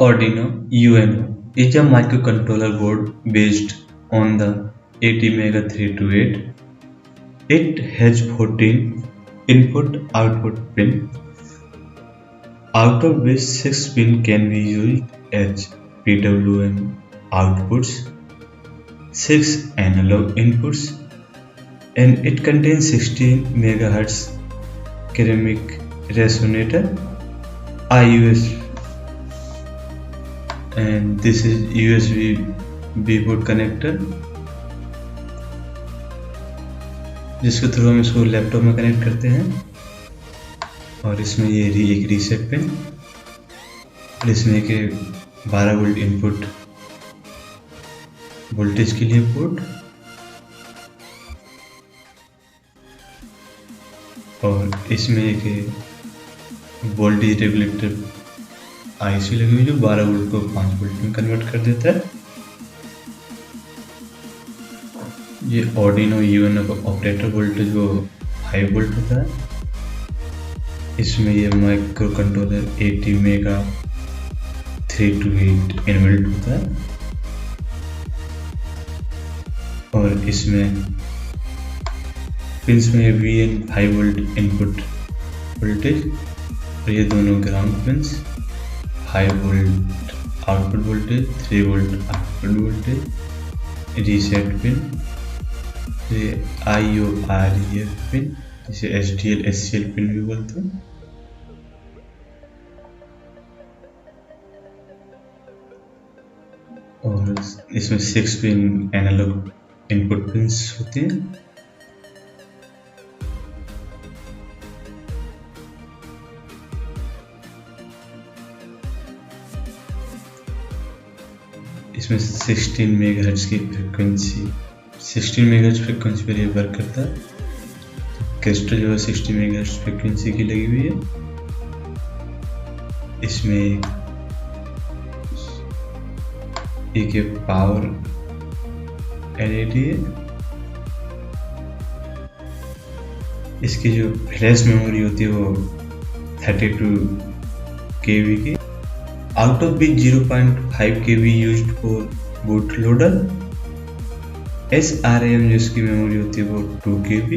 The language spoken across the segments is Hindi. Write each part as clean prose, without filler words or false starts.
Arduino UNO is a microcontroller board based on the ATmega328. It has 14 input-output pins, out of which 6 pins can be used as PWM outputs, 6 analog inputs, and it contains 16 MHz ceramic resonator IUS, and this is USB board connector जिसके थ्रू हम इसको लैपटॉप में कनेक्ट करते हैं। और इसमें ये एक रीसेट पिन और इसमें एक 12 वोल्ट इनपुट वोल्टेज के लिए पोर्ट और इसमें एक वोल्टेज रेगुलेटर आईसी लगी हुई जो 12 वोल्ट को 5 वोल्ट में कन्वर्ट कर देता है। ये Arduino UNO का ऑपरेटर वोल्टेज वो 5 वोल्ट होता है। इसमें ये माइक्रो कंट्रोलर ATmega328 इनबिल्ट होता है और इसमें पिंस में VN 5 वोल्ट इनपुट वोल्टेज और ये दोनों ground pins 5 volt output voltage, 3 volt output voltage, reset pin, ये IOREF पिन जिसे SDL SCL पिन भी बोलते हैं। और इसमें 6 पिन एनालॉग इनपुट पिंस होते हैं। इसमें 16 मेगाहर्ट्ज की फ्रीक्वेंसी 16 मेगाहर्ट्ज फ्रीक्वेंसी पर ये वर्क करता है। क्रिस्टल जो है 60 मेगाहर्ट्ज फ्रीक्वेंसी की लगी हुई है। इसमें एक पावर एलईडी है। इसकी जो फ्लैश मेमोरी होती है वो 32 KB की, out of which 0.5 KB used for bootloader। SRAM जो इसकी मेमोरी होती है वो 2 KB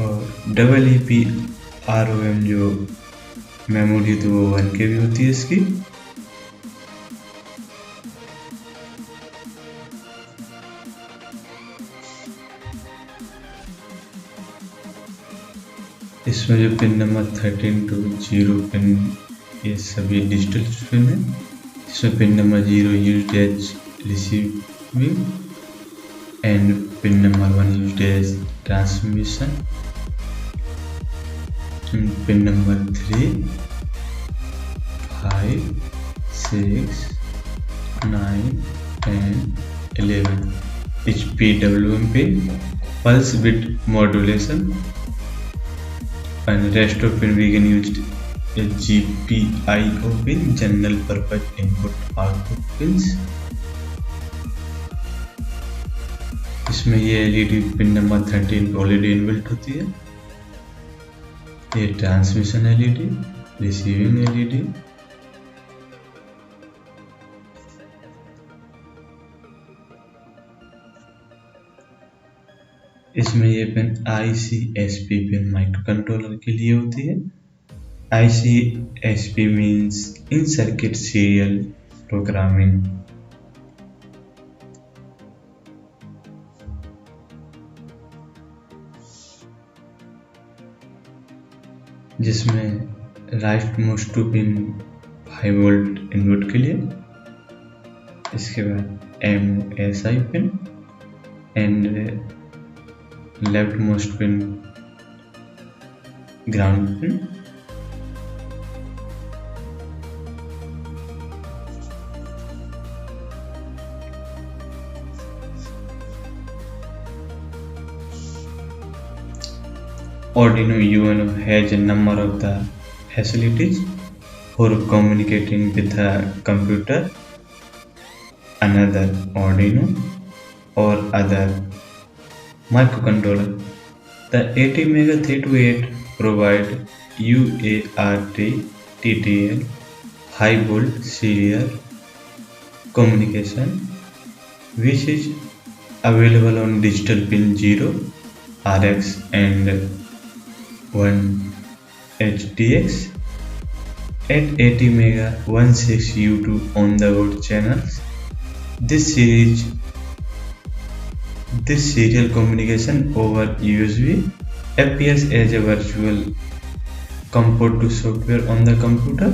और EEPROM जो मेमोरी होती है वो 1 KB होती है इसकी। इसमें जो पिन नंबर 13 to 0 पिन ये सभी डिजिटल पिन है। इसमें pin number 0 used as receiving end pin number 1 used as transmission. Pin number 3, 5, 6, 9, 10, 11 each PWM पिन, pulse width modulation, and rest of pin we can use a GPIO pin, general purpose input output pins। इसमें ये LED pin number 13 already inbuilt होती है। ये ट्रांसमिशन LED, रिसीविंग LED, इसमें ये pin ICSP pin micro controller के लिए होती है। ICSP means in circuit serial programming. जिसमें right most two pin 5 volt input के लिए, इसके बाद MSI pin and left most pin ground pin. Arduino UNO has a number of the facilities for communicating with a computer, another Arduino or other microcontroller. The ATmega328 provide UART TTL high volt serial communication, which is available on digital pin 0, RX and 1 HDX at 80 mega 16 U2 on the board channels. This serial communication over USB appears as a virtual comport to software on the computer.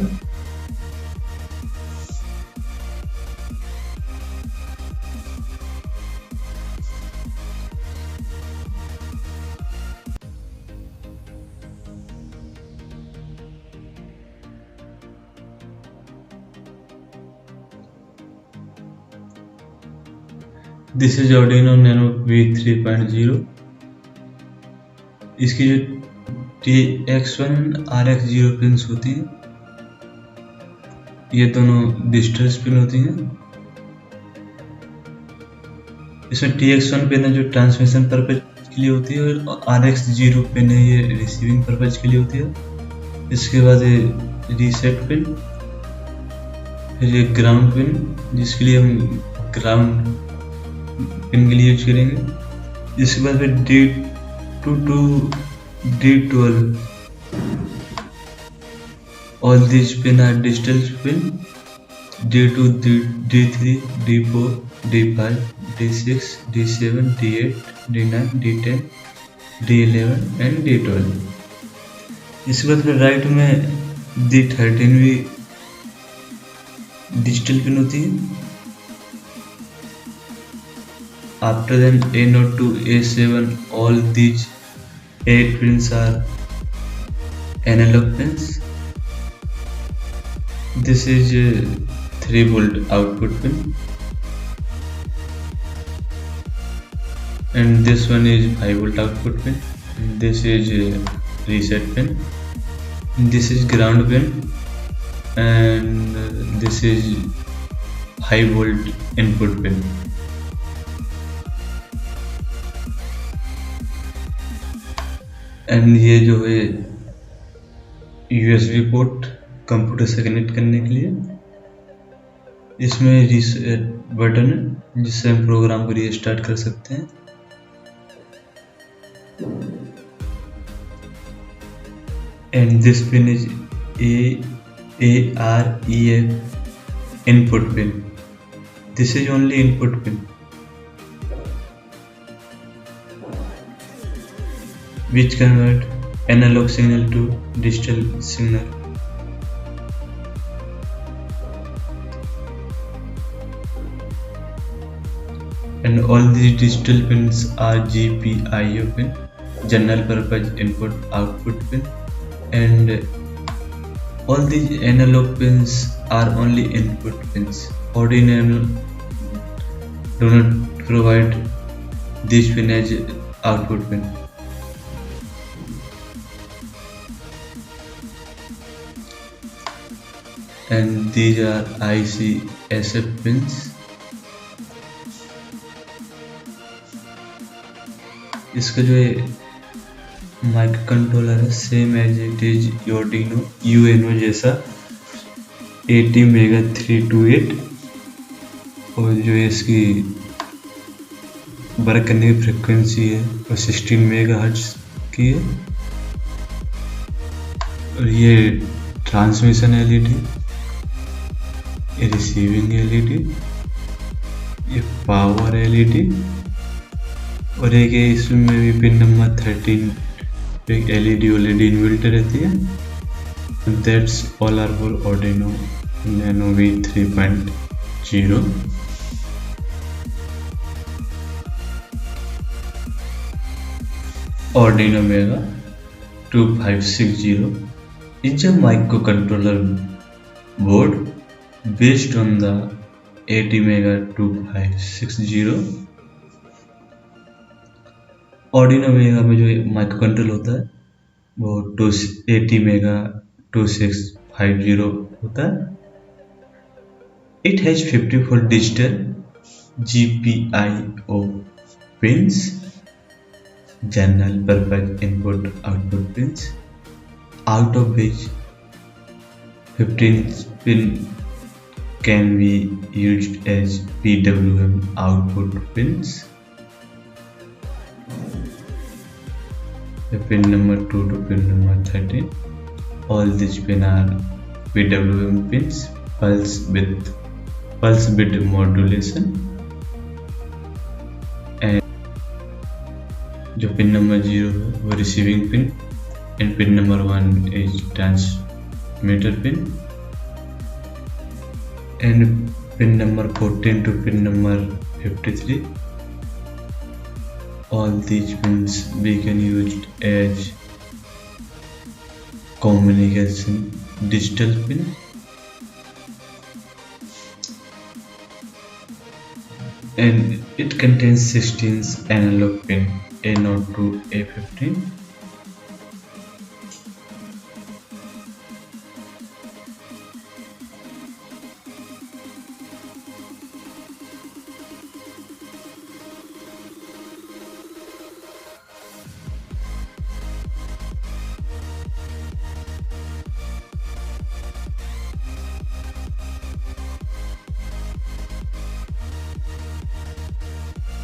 This is Arduino Nano V3.0. इसकी जो TX1 RX0 पिंस होती हैं, ये दोनों डिजिटल पिन होती हैं। इसमें TX1 पिन है जो ट्रांसमिशन पर्पज के लिए होती है और RX0 पिन है ये रिसीविंग पर्पज के लिए होती है। इसके बाद ये रीसेट पिन, फिर ये ग्राउंड पिन जिसके लिए हम ग्राउंड पिन के लिए यूज करेंगे। इसके बाद फिर D2 to D12, all these pin are digital pin, D2, D3, D4, D5, D6, D7, D8, D9, D10, D11 and D12। इसके बाद फिर राइट में D13 भी डिजिटल पिन होती है। After then A0 to A7, all these 8 pins are analog pins. This is a 3 volt output pin, and this one is 5 volt output pin. This is a reset pin. This is ground pin, and this is high volt input pin. And ये जो है USB पोर्ट कंप्यूटर से कनेक्ट करने के लिए, इसमें रीसेट बटन है जिससे हम प्रोग्राम को रीस्टार्ट कर सकते हैं। And this pin is AREF input pin. This is only input pin which convert analog signal to digital signal. And all these digital pins are GPIO pin, general purpose input output pin, and all these analog pins are only input pins. Arduino do not provide this pin as output pin. And these are IC/SF pins. इसका जो है माइक्रो कंट्रोलर है same as it is Arduino UNO जैसा 80 मेगा 328, और जो है इसकी वर्क करने की फ्रिक्वेंसी है वो 16 मेगाहर्ट्ज की है। और ये ट्रांसमिशन LED, रिसीविंग LED, ये पावर LED, और एक है इसमें भी पिन नंबर 13 एक LED OLED इनबिल्ट रहती है। That's all are for Arduino Nano V3.0। Arduino Mega 2560 is a microcontroller board based on the ATmega 2560। Arduino Mega में जो माइक्रो कंट्रोल होता है वो ATmega 2650 होता है। It has 54 digital GPIO pins, general purpose input output pins, out of which 15th pin can be used as PWM output pins. The pin number 2 to pin number 13. All these pins are PWM pins, pulse width modulation. And जो पिन नंबर 0 है वो receiving pin and pin number 1 is transmitter pin and pin number 14 to pin number 53. All these pins we can use as communication digital pin. And it contains 16 analog pin A0 to A15.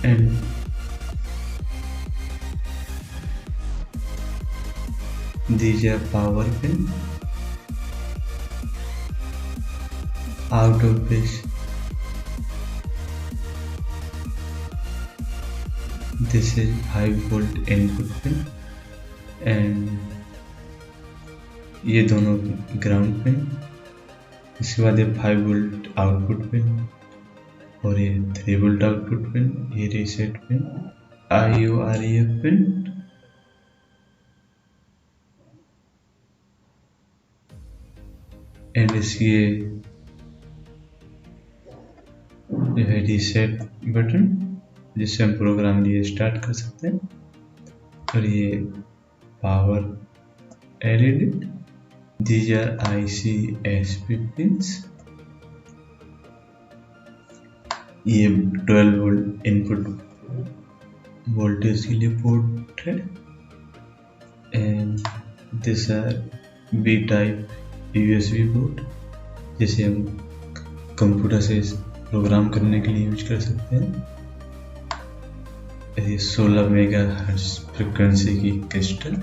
And these are power pin. Out of this, this is 5 volt input pin and ये दोनों ग्राउंड पिन. इसके बाद ये 5 वोल्ट आउटपुट पिन और ये 3 वोल्ट आउटपुट पिन, ये reset pin, IOREF pin and इसकी जो है रीसेट बटन जिससे हम प्रोग्राम लिए स्टार्ट कर सकते हैं. और ये power LED. These are ICSP pins. ये 12 वोल्ट इनपुट वोल्टेज के लिए पोर्ट है and this are B type USB port जिसे हम कंप्यूटर से प्रोग्राम करने के लिए यूज कर सकते हैं. ये 16 मेगाहर्ट्ज फ्रिक्वेंसी की क्रिस्टल